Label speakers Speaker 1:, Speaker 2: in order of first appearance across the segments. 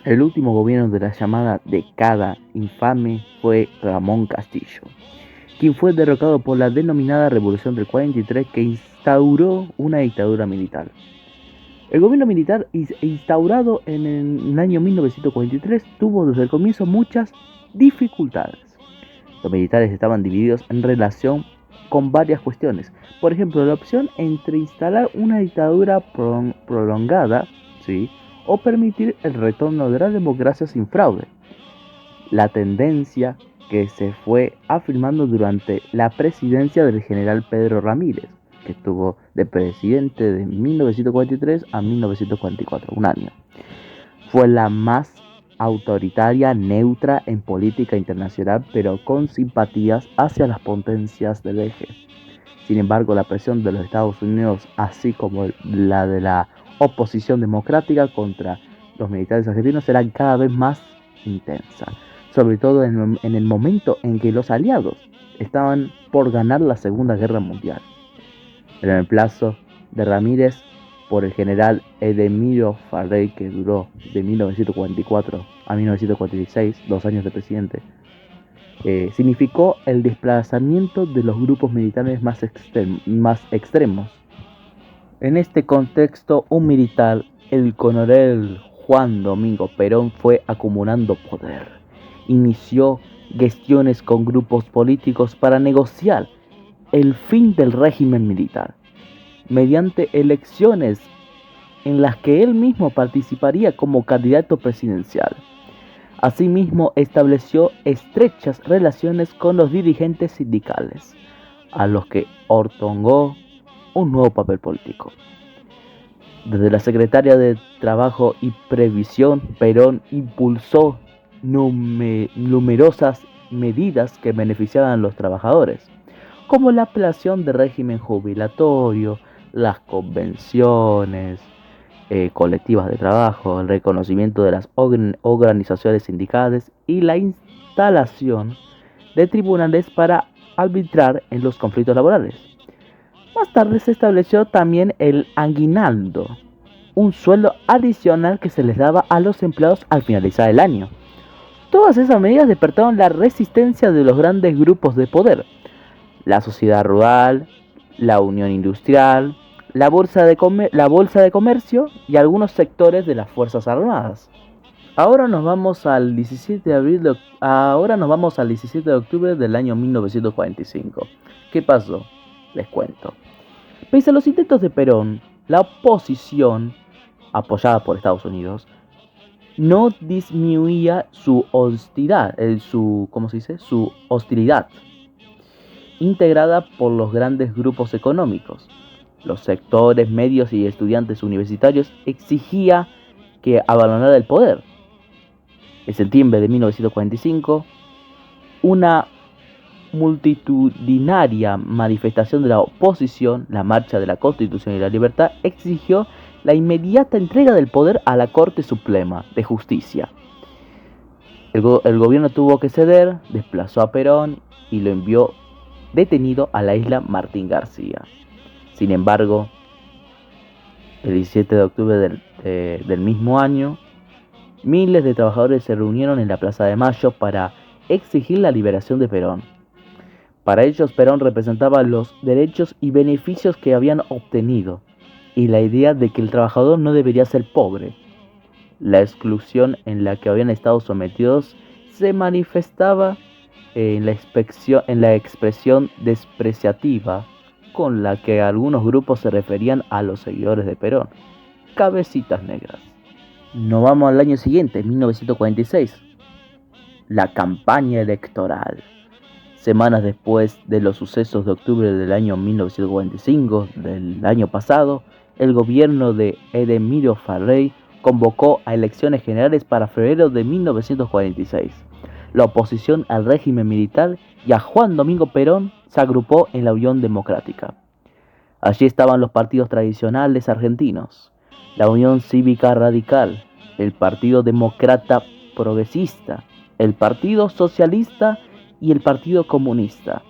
Speaker 1: El último gobierno de la llamada década infame fue Ramón Castillo, quien fue derrocado por la denominada Revolución del 43 que instauró una dictadura militar. El gobierno militar instaurado en el año 1943 tuvo desde el comienzo muchas dificultades. Los militares estaban divididos en relación con varias cuestiones. Por ejemplo, la opción entre instalar una dictadura prolongada, ¿sí?, o permitir el retorno de la democracia sin fraude. La tendencia que se fue afirmando durante la presidencia del general Pedro Ramírez, que estuvo de presidente de 1943 a 1944, un año. Fue la más autoritaria, neutra en política internacional, pero con simpatías hacia las potencias del eje. Sin embargo, la presión de los Estados Unidos, así como la de la oposición democrática contra los militares argentinos, era cada vez más intensa, sobre todo en el momento en que los aliados estaban por ganar la Segunda Guerra Mundial. El reemplazo de Ramírez por el general Edemiro Farrell, que duró de 1944 a 1946, 2 años de presidente, significó el desplazamiento de los grupos militares más extremos. En este contexto, un militar, el coronel Juan Domingo Perón, fue acumulando poder. Inició gestiones con grupos políticos para negociar el fin del régimen militar, mediante elecciones en las que él mismo participaría como candidato presidencial. Asimismo, estableció estrechas relaciones con los dirigentes sindicales, a los que otorgó un nuevo papel político. Desde la Secretaría de Trabajo y Previsión, Perón impulsó numerosas medidas que beneficiaban a los trabajadores, como la apelación del régimen jubilatorio, las convenciones colectivas de trabajo, el reconocimiento de las organizaciones sindicales y la instalación de tribunales para arbitrar en los conflictos laborales. Más tarde se estableció también el aguinaldo, un sueldo adicional que se les daba a los empleados al finalizar el año. Todas esas medidas despertaron la resistencia de los grandes grupos de poder, la sociedad rural, la unión industrial, la bolsa de comercio y algunos sectores de las Fuerzas Armadas. Ahora nos vamos al 17 de octubre del año 1945. ¿Qué pasó? Les cuento. Pese a los intentos de Perón, la oposición, apoyada por Estados Unidos, no disminuía su hostilidad, su hostilidad, integrada por los grandes grupos económicos. Los sectores medios y estudiantes universitarios exigía que abandonara el poder. En septiembre de 1945, una multitudinaria manifestación de la oposición, la Marcha de la Constitución y la Libertad, exigió la inmediata entrega del poder a la Corte Suprema de Justicia. El gobierno tuvo que ceder, desplazó a Perón y lo envió detenido a la isla Martín García. Sin embargo, el 17 de octubre del mismo año, miles de trabajadores se reunieron en la Plaza de Mayo para exigir la liberación de Perón. Para ellos, Perón representaba los derechos y beneficios que habían obtenido y la idea de que el trabajador no debería ser pobre. La exclusión en la que habían estado sometidos se manifestaba en la expresión despreciativa con la que algunos grupos se referían a los seguidores de Perón: cabecitas negras. Nos vamos al año siguiente, 1946, la campaña electoral. Semanas después de los sucesos de octubre del año 1945, del año pasado, el gobierno de Edemiro Farrell convocó a elecciones generales para febrero de 1946. La oposición al régimen militar y a Juan Domingo Perón se agrupó en la Unión Democrática. Allí estaban los partidos tradicionales argentinos: la Unión Cívica Radical, el Partido Demócrata Progresista, el Partido Socialista y el Partido Comunista.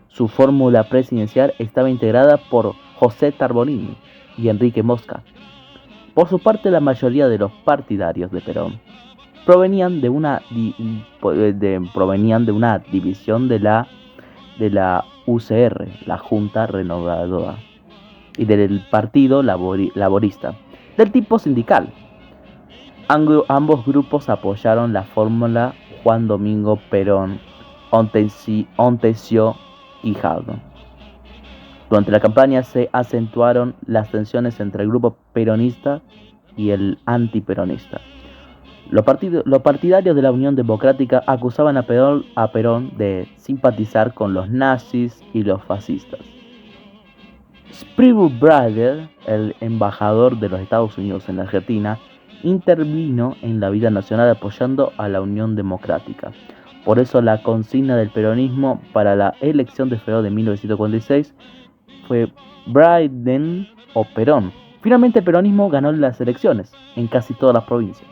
Speaker 1: Su fórmula presidencial estaba integrada por José Tarbolini y Enrique Mosca. Por su parte, la mayoría de los partidarios de Perón provenían de una división de la UCR, la Junta Renovadora, y del Partido Laborista, del tipo sindical. Ambos grupos apoyaron la fórmula Juan Domingo Perón, Ontesio Quijado. Durante la campaña se acentuaron las tensiones entre el grupo peronista y el antiperonista. Los partidarios de la Unión Democrática acusaban a Perón de simpatizar con los nazis y los fascistas. Springer Brader, el embajador de los Estados Unidos en la Argentina, intervino en la vida nacional apoyando a la Unión Democrática. Por eso la consigna del peronismo para la elección de febrero de 1946 fue Biden o Perón. Finalmente el peronismo ganó las elecciones en casi todas las provincias.